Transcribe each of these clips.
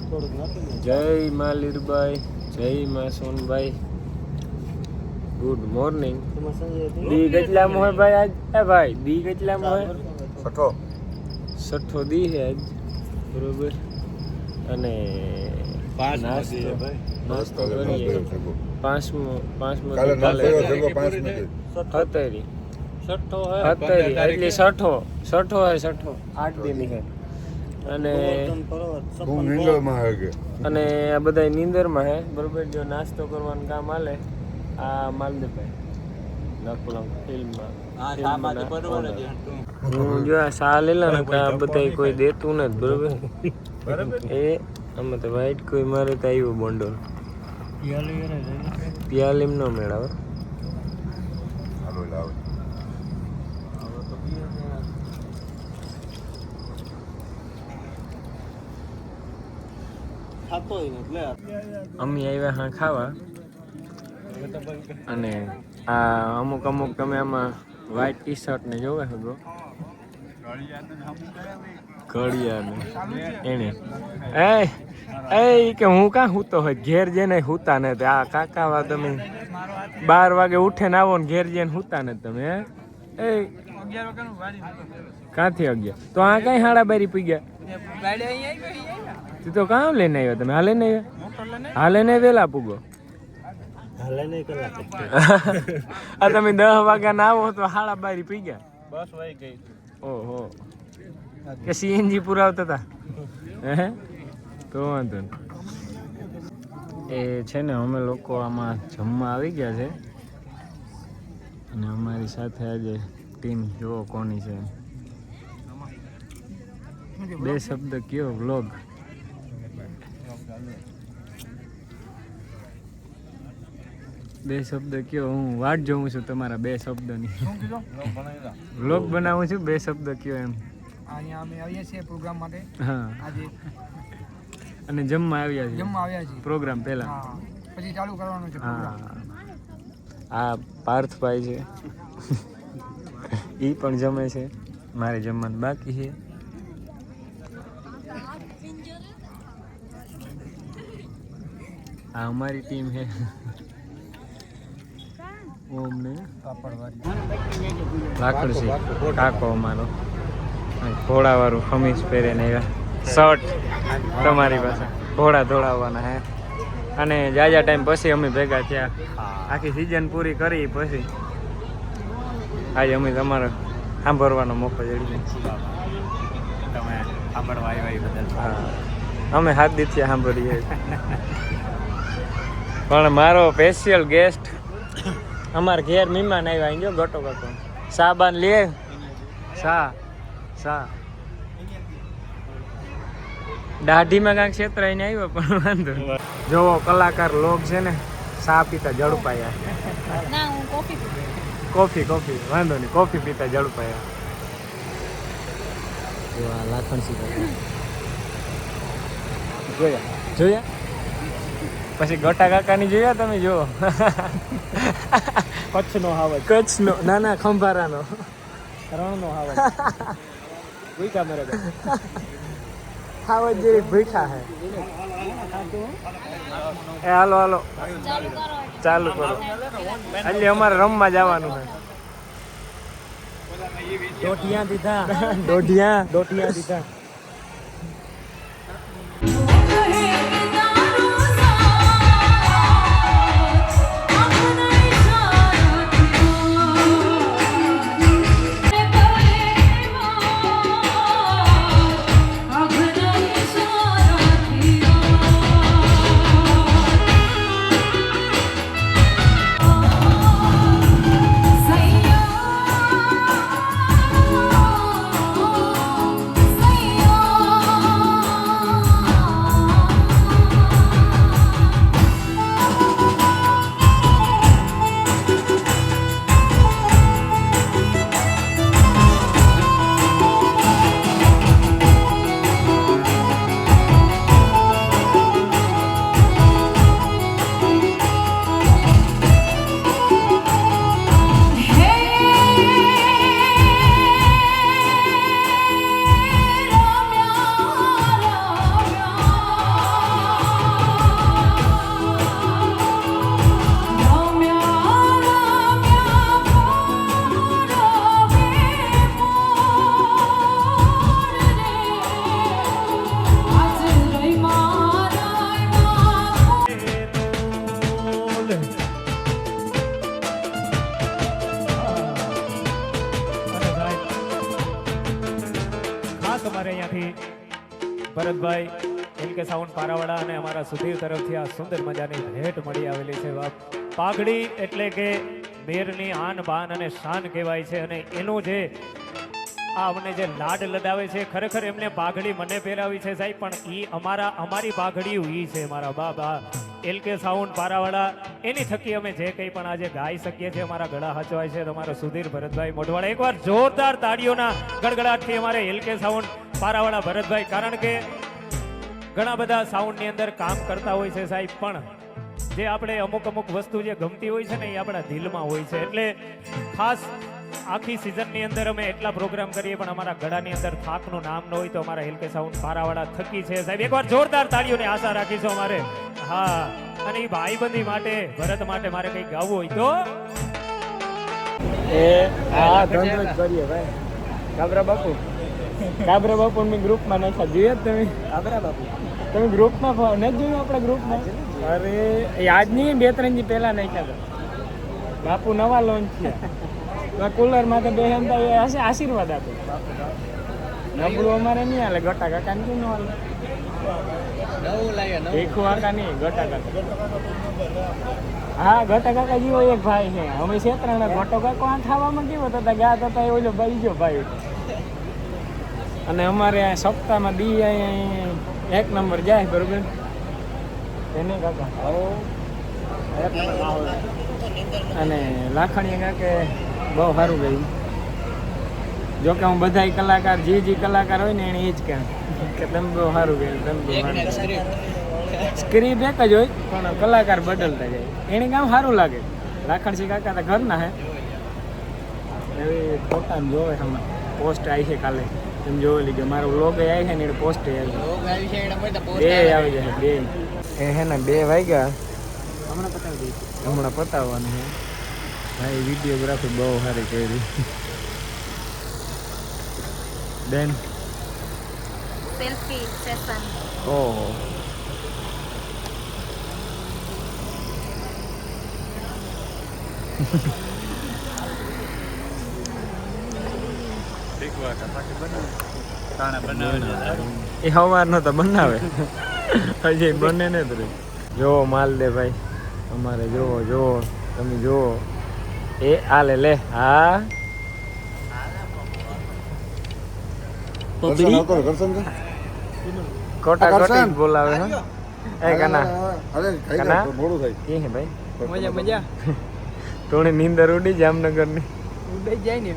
જય માં લીરબાઈ, જય માં સોનભાઈ, ગુડ મોર્નિંગ. દી કેટલામાં હોય ભાઈ આજ? એ ભાઈ દી કેટલામાં હોય? છઠ્ઠો દી છે આજ, બરોબર. અને નાસ્તો કરીએ. પાંચમો સત્તરી એટલે છઠ્ઠો હોય, 8 દી ની. અને આ બધા નીંદરમાં હે, બરોબર. જો નાસ્તો કરવાનું કામ હાલે આ માલદેભાઈ નકલમ ફિલ્મમાં. હું જો આ સા લેલા ને આ બધા કોઈ દેતું નથી, બરોબર. એ અમે તો વાઈટ કોઈ મારે તો આવ્યો બોન્ડો પિયાલીમ નો મેળાવે. અમે આવ્યા હા ખાવા. અને આ અમુક તમે આમાં વ્હાઈટ ટી શર્ટ ને જોવે શકો, ઘડિયાને એને એ કે હું કાં સૂતો હોય ઘેર જઈને સૂતા ને. આ કાકા તમે 12 વાગે ઉઠે ને આવો ને ઘેર જઈને સૂતા ને તમે. એ ક્યાંથી 11? તો આ કઈ 12:30 પી ગયા? તો કામ લઈને આવ્યો તમે? હાલે ને આવ્યા? હાલે ને વેલા પૂગો? આ તમે 10 વાગ્યા ના આવો તો 12:30 પી ગયા? બસ વાઈ ગઈ. ઓહો, કે સીએનજી પુરાવતા હતા? હે તો વાંધો નહીં. એ છે ને અમે લોકો આમાં જમવા આવી ગયા છે. અને અમારી સાથે આજે ટીમ જુઓ કોની છે. 2 શબ્દ કયો વ્લોગ? બે શબ્દ કયો? હું વાટ જોઉં છું તમારા 2 શબ્દની. વ્લોગ બનાવું છું, 2 શબ્દ કયો એમ. અહીંયા અમે આવ્યા છીએ પ્રોગ્રામ માટે. હા, આજે અને જમવા આવ્યા છીએ પ્રોગ્રામ પહેલા. પછી ચાલુ કરવાનું છે પ્રોગ્રામ. આ પાર્થભાઈ છે, ઈ પણ જમે છે. મારે જમવાનું બાકી છે. આ અમારી ટીમ છે. ઓમને લાકડસી કાકો અમારો ઘોડાવાળું ખમીસ પહેરીને આવ્યા. શર્ટ તમારી પાસે ઘોડા દોડાવવાના હે. અને જાજા ટાઈમ પછી અમે ભેગા થયા. આખી સિઝન પૂરી કરી પછી આજે અમે તમારો સાંભળવાનો મોકો જડી. તમે સાંભળવા આવ્યા બદલ અમે 7 દિવસથી સાંભળીએ. પણ મારો સ્પેશિયલ ગેસ્ટ અમારા ઘેર મહેમાન આવ્યા. અહીં જો ગટો ગટો સાબાન લે સા દાઢીમાં કાંઈક છેતરાઈને આવ્યો પણ વાંધો. જોવો કલાકાર લોક છે ને સા પીતા ઝડપાયા. કોફી વાંધો નહીં, કોફી પીતા ઝડપાયા. જોયા પછી ગોટા કાકાની જોયા તમે? જો કચ્છનો ના ખંભારાનો રણનો હાવજ. ભૂખા મરે હાવજ જેવી ભૂખા હે. એ હાલો ચાલુ કરો. એટલે અમારે રમવા જવાનું છે. દોઢિયા દીધા. ભરતભાઈ એલકે સાઉન્ડ પારાવાડા અને અમારા સુધીર તરફથી આ સુંદર મજાની ભેટ મળી આવેલી છે બાપ. પાઘડી એટલે કે મેરની આન બાન અને શાન કહેવાય છે અને એનું જે આ અમને જે લાડ લડાવે છે ખરેખર એમને પાઘડી મને પહેરાવી છે સાહેબ, પણ ઈ અમારી પાઘડી ઈ છે મારા બાબા. એલકે સાઉન્ડ પારાવાડા એની થકી અમે જે કંઈ પણ આજે ગાઈ શકીએ છીએ અમારા ગળા હચવાય છે. તમારો સુધીર ભરતભાઈ મોઢવાડા એકવાર જોરદાર તાળીઓના ગડગડાટથી અમારે એલકે સાઉન્ડ પારાવાડા ભરતભાઈ, કારણ કે ઘણા બધા સાઉન્ડની અંદર કામ કરતા હોય છે સાહેબ, પણ જે આપણે અમુક વસ્તુ જે ગમતી હોય છે ને એ આપણા દિલમાં હોય છે. એટલે ખાસ આખી સિઝનની અંદર અમે એટલા પ્રોગ્રામ કરીએ પણ અમારા ગળાની અંદર થાકનું નામ ન હોય તો અમારા એલકે સાઉન્ડ પારાવાડા થકી છે સાહેબ. એકવાર જોરદાર તાળીઓની આશા રાખીશું અમારે. હા, અને એ ભાઈબંધી માટે ભરત માટે મારે કંઈક ગાવું હોય તો હા ધંધો જ કરીએ ભાઈ. કાબરા બાપુ મેં ગ્રુપમાં નાખ્યા, જોઈએ તમે? કાબરા બાપુ તમે ગ્રુપમાં નથી જોયું? આપણા ગ્રુપમાં અરે યાદ નહીં, 2-3 દી પહેલા નાખ્યા હતા. બાપુ નવા લોન્ચ થયા, કુલર માં તો બે આશીર્વાદ આપે. નબળું અમારે નહીં હાલે, ગટા કાકા ને કેમ હાલે? ભીખુ કાકા નહીં, ગટા કાકા. હા, ગટા કાકા જેવો એક ભાઈ છે. અમે છેતરાણા ગટો કાકો આ ખાવામાં કેવો હતા, ગયા હતા એ ઓલો બીજો ભાઈ. અને અમારે આ સપ્તાહમાં દી એક નંબર જાય, બરોબર? એને કાકા અને લાખણીએ કાકે બહુ સારું ગયું. જોકે હું બધા કલાકાર જે કલાકાર હોય ને એને એ જ કહે કે તમે બહુ સારું ગયું, તમે બહુ સારું. સ્ક્રીપ એક જ હોય પણ કલાકાર બદલતા જાય, એને કામ સારું લાગે. લાખણસિંહ કાકા તો ઘરના હે, એવી ફોટા જોવે. હમણાં પોસ્ટ આવી છે કાલે, તમે જોઈ લીધો. મારો વ્લોગ આવી છે ને એટલે પોસ્ટ આવી જાય, બે એ હે ને 2 વાગ્યા. હમણાં પતાવવાનું છે ભાઈ. વિડીયોગ્રાફી બહુ સારી કરી બેન. Selfie session. ઓહો, એ સવારનો તો બનાવે, હજી બને ને તો. જોવો માલ દે ભાઈ અમારે, જોવો તમે જોવો. એ આ લે હા કોટા કોટી બોલાવે. હા એ કના કે હે ભાઈ મજા તોણી નીંદર ઉડી જામનગરની ઉડી જાય ને.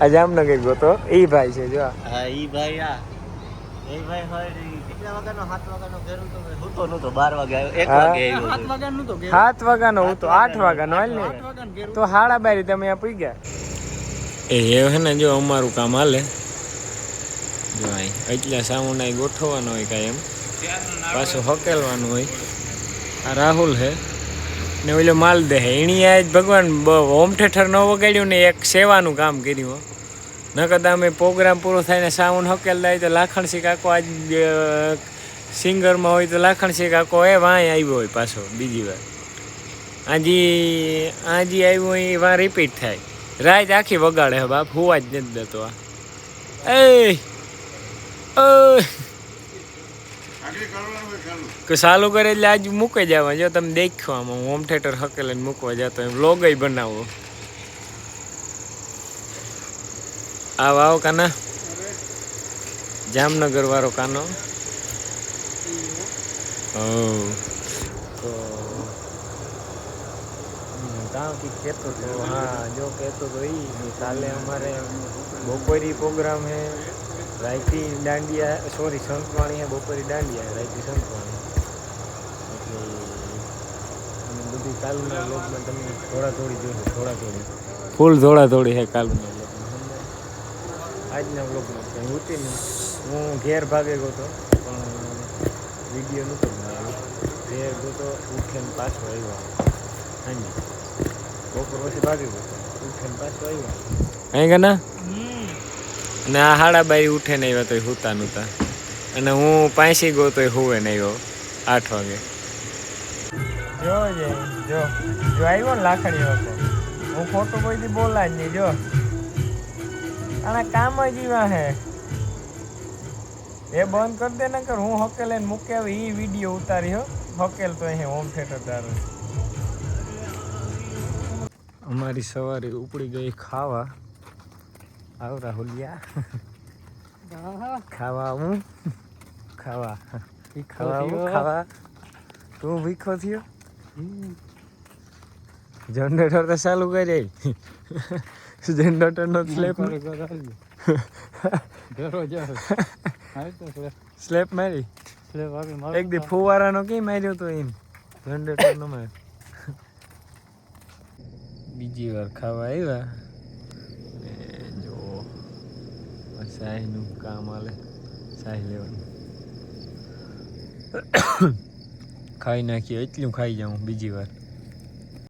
આ જામનગર ગોતો ઈ ભાઈ છે જો. હા ઈ ભાઈ, આ એ ભાઈ હોય કેટલા વાગ્યાનો 7 વાગ્યાનો ઘેર તો હુતો નતો, 12 વાગે આવ્યો, 1 વાગે આવ્યો. 7 વાગ્યાનો નતો ઘેર, 7 વાગ્યાનો હતો, 8 વાગ્યાનો હાલ ને તો 12:30 તમે આ પી ગયા. એ હે ને જો અમારું કામ હાલે જો. એટલા સાઉન્ડ આ ગોઠવવાનો હોય કાંઈ એમ, પાછું હકેલવાનું હોય. આ રાહુલ હે ને ઓલો માલ દે હે. એની આજ ભગવાન હોમ થિયેટર ન વગાડ્યું ને એક સેવાનું કામ કર્યું. નકર અમે પ્રોગ્રામ પૂરો થાય ને સાઉન્ડ હકેલતા હોય તો લાખણસિંહ કાકો આજ સિંગરમાં હોય તો લાખણસિંહ કાકો વાંય આવ્યો હોય પાછો બીજી વાર. આજી આવ્યું હોય એ વાર રિપીટ થાય. રાત આખી વગાડે હે બાપ, હુવા જ નથી દેતો. કે ચાલુ કરે એટલે આજ મૂકી જવા. જો તમે દેખો આમાં હોમ થિયેટર હકેલે મૂકવા જતો એમ લોગય બનાવો. આવો કાના, જામનગર વાળો કાનો. કહેતો હતો હા, જો કહેતો તો એ કાલે અમારે બપોરી પ્રોગ્રામ હે, રાયતી દાંડિયા, સોરી સંતવાણી હે, બપોરી દાંડિયા રાયતી સંતવાણી. એટલે બધી કાલના બ્લોગમાં તમે થોડી જોશો, ફૂલ થોડી હે કાલના બ્લોગમાં. આજના બ્લોગમાં કંઈ હોતી નહીં. હું ઘેર ભાગે ગયો હતો પણ વિડીયો નહોતો બનાવ્યો. ઘેર ગયો તો ઉઠીને પાછો આવ્યો. હાજી બપોર પછી ભાગી ગયો, ઉઠીને પાછો આવ્યો. અહીં કે ના. અને આ 12:30 ઉઠે ને આવ્યા તો હુતા નહોતા. અને હું 5 ગયો તો હુવે ને આવ્યો 8 વાગે. જો આવ્યો ને લાખણીઓ હતો. હું ખોટું કોઈથી બોલા જ નહીં. જો આના કામ જ એવા હે. એ બંધ કરી દે ને કર હું હકેલ એને મૂકી આવી એ વિડીયો ઉતારી હો હકેલ તો અહીં હોમ થિયેટર તારું અમારી સવારે ઉપડી ગઈ ખાવા આવ રાહુલિયા ખાવા હું ખાવા ખાવા તું ભીખો થયો જનરેટર તો ચાલુ કરી જનરેટર નો સ્લેપ મારી એક દી ફુવારાનો કઈ માર્યો તો એમ જનરેટર નો માર બીજી વાર ખાવા આવ્યા ને જો શાહીનું કામ હાલે શાહી લેવાનું ખાઈ નાખીએ એટલું ખાઈ જાઉં બીજી વાર